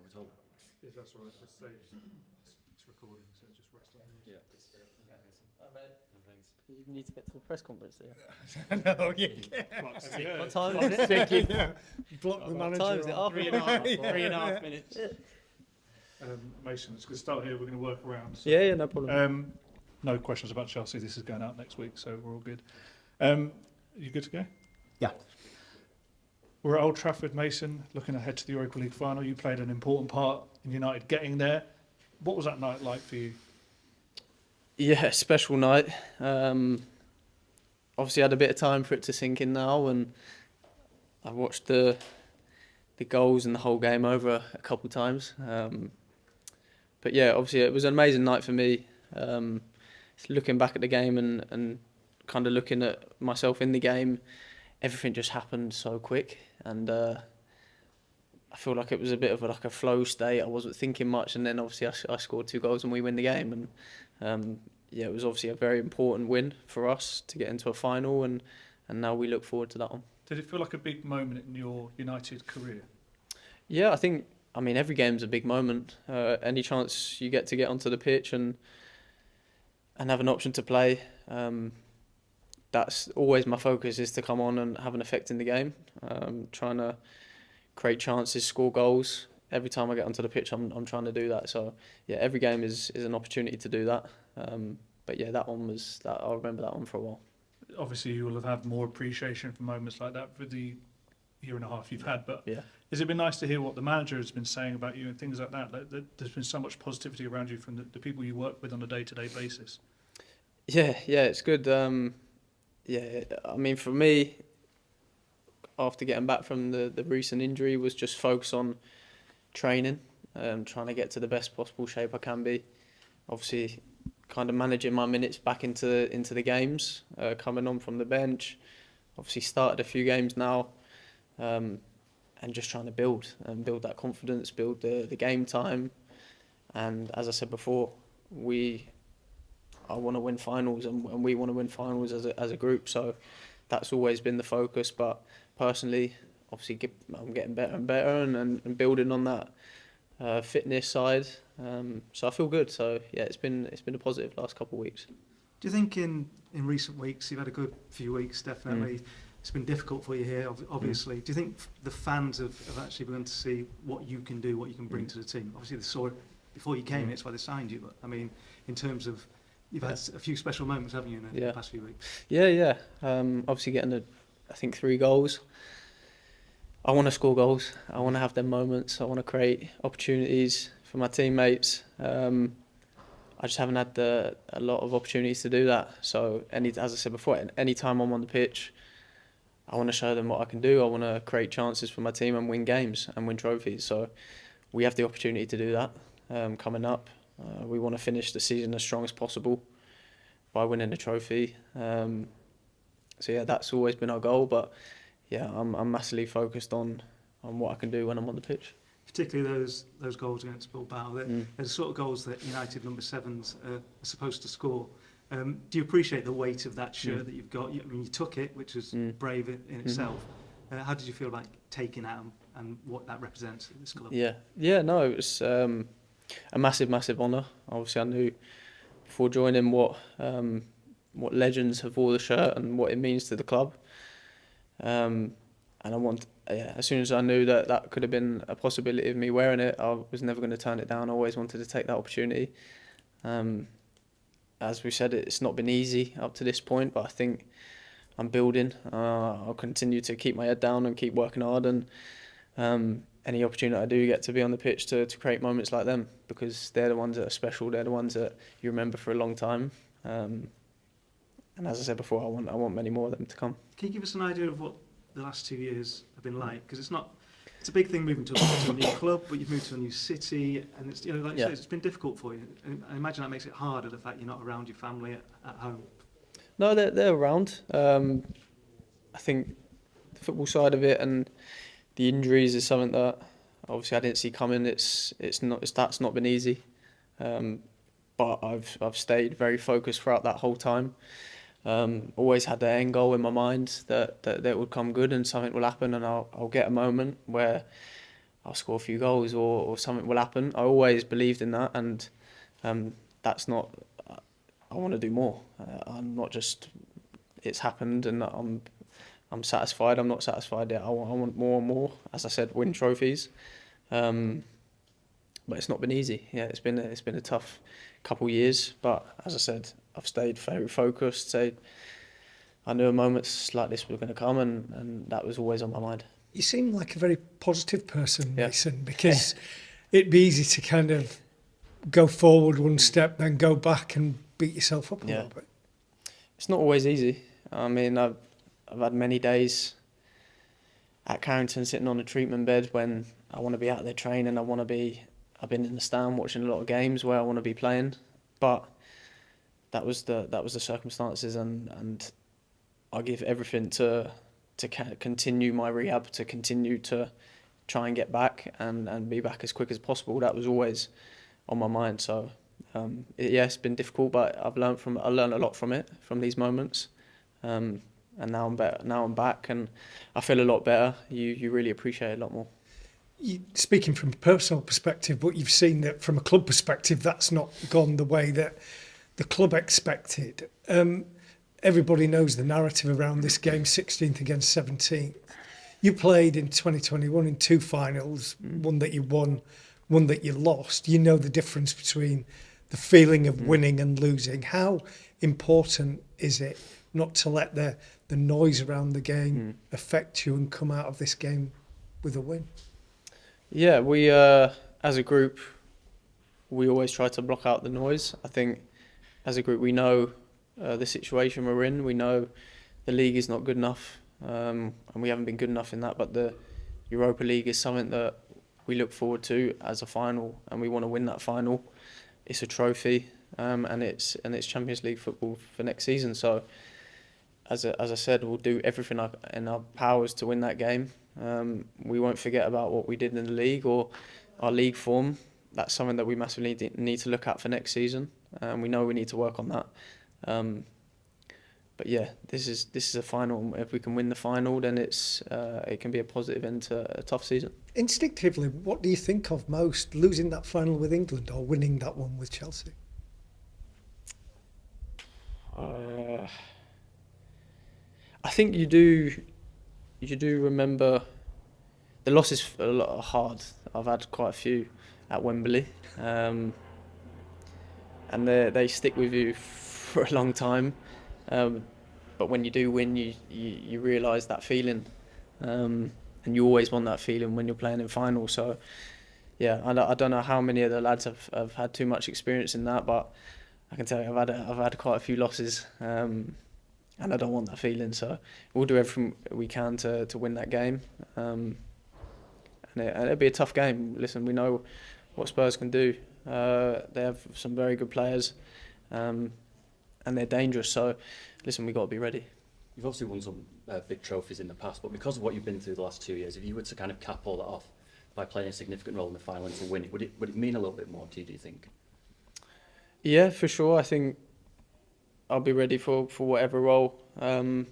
of at all. If that's all right, let's say it's recording, so just rest on yours. Yeah. Thanks. You need to get to the press conference there. No, you What time is it? yeah. Block the What manager. time is it? off. 3.5 minutes. Mason, it's going to start here. We're going to work around. So, Yeah, no problem. no questions about Chelsea. This is going out next week, so we're all good. You good to go? Yeah. We're at Old Trafford, Mason, looking ahead to the Europa League final. You played an important part in United getting there. What was that night like for you? Yeah, special night. Obviously, I had a bit of time for it to sink in now, and I watched the goals and the whole game over a couple of times. But yeah, obviously, it was an amazing night for me. Looking back at the game and kind of looking at myself in the game, everything just happened so quick, and I feel like it was a bit of a flow state. I wasn't thinking much, and then obviously I scored 2 goals and we win the game. And yeah, it was obviously a very important win for us to get into a final, and now we look forward to that one. Did it feel like a big moment in your United career? Yeah, I mean, every game's a big moment. Any chance you get to get onto the pitch and have an option to play, that's always my focus, is to come on and have an effect in the game. Trying to create chances, score goals. Every time I get onto the pitch, I'm trying to do that. So yeah, every game is an opportunity to do that. But yeah, that one was that. I'll remember that one for a while. Obviously, you will have had more appreciation for moments like that for the year and a half you've had. But Yeah. has it been nice to hear what the manager has been saying about you and things like that? Like, there's been so much positivity around you from the people you work with on a day-to-day basis. Yeah, it's good. Yeah, I mean, for me, after getting back from the recent injury, was just focus on training, trying to get to the best possible shape I can be. Obviously, kind of managing my minutes back into the games, coming on from the bench. Obviously, started a few games now, and just trying to build that confidence, build the game time. And as I said before, I want to win finals, and we want to win finals as a group. So that's always been the focus. But personally, obviously, I'm getting better and better, and building on that fitness side. So I feel good. So yeah, it's been a positive last couple of weeks. Do you think in recent weeks, you've had a good few weeks, definitely. It's been difficult for you here, obviously. Do you think the fans have actually begun to see what you can do, what you can bring to the team? Obviously, they saw it before you came, it's why they signed you. But I mean, in terms of, you've had a few special moments, haven't you, in the past few weeks? Yeah. Obviously getting I think 3 goals. I want to score goals. I want to have them moments. I want to create opportunities for my teammates. I just haven't had a lot of opportunities to do that. So as I said before, any time I'm on the pitch, I want to show them what I can do. I want to create chances for my team and win games and win trophies. So we have the opportunity to do that coming up. We want to finish the season as strong as possible by winning a trophy. So yeah, that's always been our goal. But yeah, I'm massively focused on what I can do when I'm on the pitch. Particularly those goals against Bilbao. They're the sort of goals that United number 7s are supposed to score. Do you appreciate the weight of that shirt that you've got? I mean, you took it, which was brave in itself. How did you feel about taking that and what that represents at this club? Yeah, no, it was a massive honour. Obviously, I knew before joining what legends have wore the shirt and what it means to the club. And as soon as I knew that could have been a possibility of me wearing it, I was never going to turn it down. I always wanted to take that opportunity. As we said, it's not been easy up to this point, but I think I'm building. I'll continue to keep my head down and keep working hard, and any opportunity I do get to be on the pitch to create moments like them, because they're the ones that are special. They're the ones that you remember for a long time. And as I said before, I want many more of them to come. Can you give us an idea of what the last 2 years have been like? Because it's a big thing moving to a new club, but you've moved to a new city, and it's, you know, like you said, it's been difficult for you. And I imagine that makes it harder, the fact you're not around your family at home. No, they're around. I think the football side of it and the injuries is something that obviously I didn't see coming. That's not been easy, but I've stayed very focused throughout that whole time. Always had the end goal in my mind that would come good and something will happen, and I'll get a moment where I'll score a few goals or something will happen. I always believed in that, and that's not. I want to do more. I'm not just. It's happened, and I'm satisfied. I'm not satisfied yet. I want more and more. As I said, win trophies. But it's not been easy. Yeah, it's been a tough couple of years. But as I said, I've stayed very focused. So I knew moments like this were going to come, and that was always on my mind. You seem like a very positive person, Yeah. Mason, because it'd be easy to kind of go forward one step, then go back and beat yourself up a little bit. It's not always easy. I mean, I've had many days at Carrington sitting on a treatment bed when I want to be out there training. I've been in the stand watching a lot of games where I want to be playing, but that was the circumstances, and I give everything to continue my rehab, to continue to try and get back and be back as quick as possible. That was always on my mind. So it's been difficult, but I learned a lot from it, from these moments. And now I'm better. Now I'm back, and I feel a lot better. You really appreciate it a lot more. Speaking from a personal perspective, but you've seen that from a club perspective, that's not gone the way that the club expected. Everybody knows the narrative around this game, 16th against 17th. You played in 2021 in 2 finals, one that you won, one that you lost. You know the difference between the feeling of winning and losing. How important is it not to let the noise around the game affect you and come out of this game with a win? Yeah, we as a group, we always try to block out the noise. I think as a group we know the situation we're in. We know the league is not good enough, and we haven't been good enough in that. But the Europa League is something that we look forward to as a final, and we want to win that final. It's a trophy, and it's Champions League football for next season. So, as I said, we'll do everything in our powers to win that game. We won't forget about what we did in the league or our league form. That's something that we massively need to look at for next season, and we know we need to work on that. But yeah, this is a final. If we can win the final, then it can be a positive end to a tough season. Instinctively, what do you think of most, losing that final with England or winning that one with Chelsea? I think you do remember the losses are hard. I've had quite a few at Wembley, and they stick with you for a long time. But when you do win, you realise that feeling, and you always want that feeling when you're playing in finals. So yeah, I don't know how many of the lads have had too much experience in that, but I can tell you I've had quite a few losses. And I don't want that feeling, so we'll do everything we can to win that game. And it'll be a tough game. Listen, we know what Spurs can do. They have some very good players, and they're dangerous. So, listen, we've got to be ready. You've obviously won some big trophies in the past, but because of what you've been through the last 2 years, if you were to kind of cap all that off by playing a significant role in the final and to win it, would it mean a little bit more to you, do you think? Yeah, for sure. I think I'll be ready for whatever role I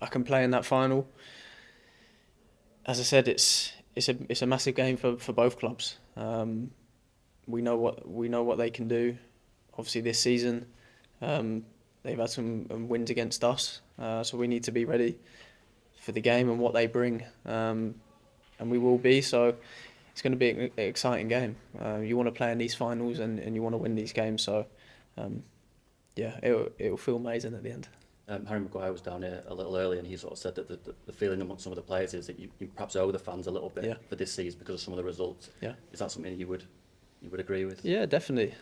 can play in that final. As I said, it's a massive game for both clubs. We know what they can do. Obviously, this season they've had some wins against us, so we need to be ready for the game and what they bring, and we will be. So it's going to be an exciting game. You want to play in these finals and you want to win these games. So. Yeah, it'll feel amazing at the end. Harry Maguire was down here a little earlier, and he sort of said that the feeling amongst some of the players is that you perhaps owe the fans a little bit for this season because of some of the results. Yeah. Is that something that you would agree with? Yeah, definitely.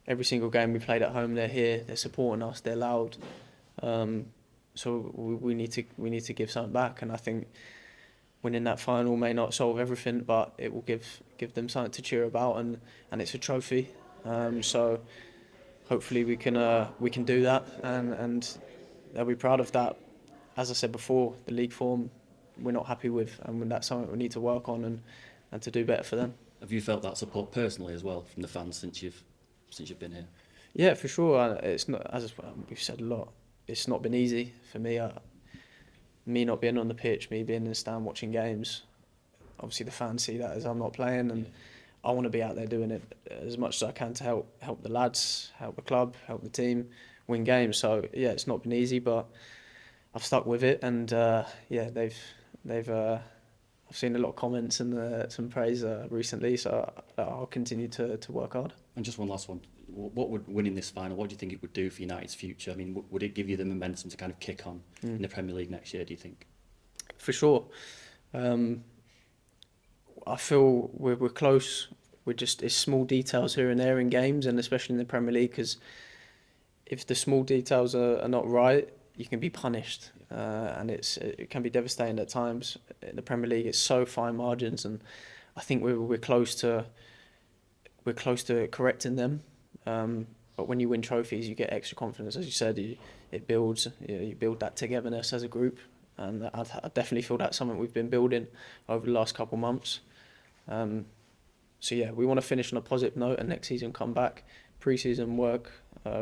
Every single game we played at home, they're here, they're supporting us, they're loud. So we need to give something back, and I think winning that final may not solve everything, but it will give them something to cheer about, and it's a trophy. So hopefully we can do that, and they'll be proud of that. As I said before, the league form we're not happy with, and that's something we need to work on and to do better for them. Have you felt that support personally as well from the fans since you've been here? Yeah, for sure. It's not, as we've said a lot, it's not been easy for me. Me not being on the pitch, me being in the stand watching games, obviously the fans see that as I'm not playing, and I want to be out there doing it as much as I can to help the lads, help the club, help the team win games. So yeah, it's not been easy, but I've stuck with it, and yeah, they've I've seen a lot of comments and some praise recently, so I'll continue to work hard. And just one last one. What would winning this final, what do you think it would do for United's future? I mean, would it give you the momentum to kind of kick on in the Premier League next year, do you think? For sure. I feel we're close. It's small details here and there in games, and especially in the Premier League, because if the small details are not right, you can be punished, and it can be devastating at times. In the Premier League, it's so fine margins, and I think we're close to correcting them. But when you win trophies, you get extra confidence, as you said. It builds. You build that togetherness as a group, and I definitely feel that's something we've been building over the last couple of months. So yeah, we want to finish on a positive note, and next season come back, pre-season work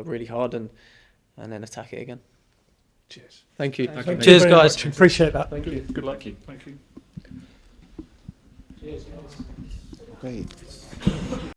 really hard, and then attack it again. Cheers. Thank you. Thank you. Cheers, very guys. much. Appreciate that. Thank you. Good luck. Thank you. Great.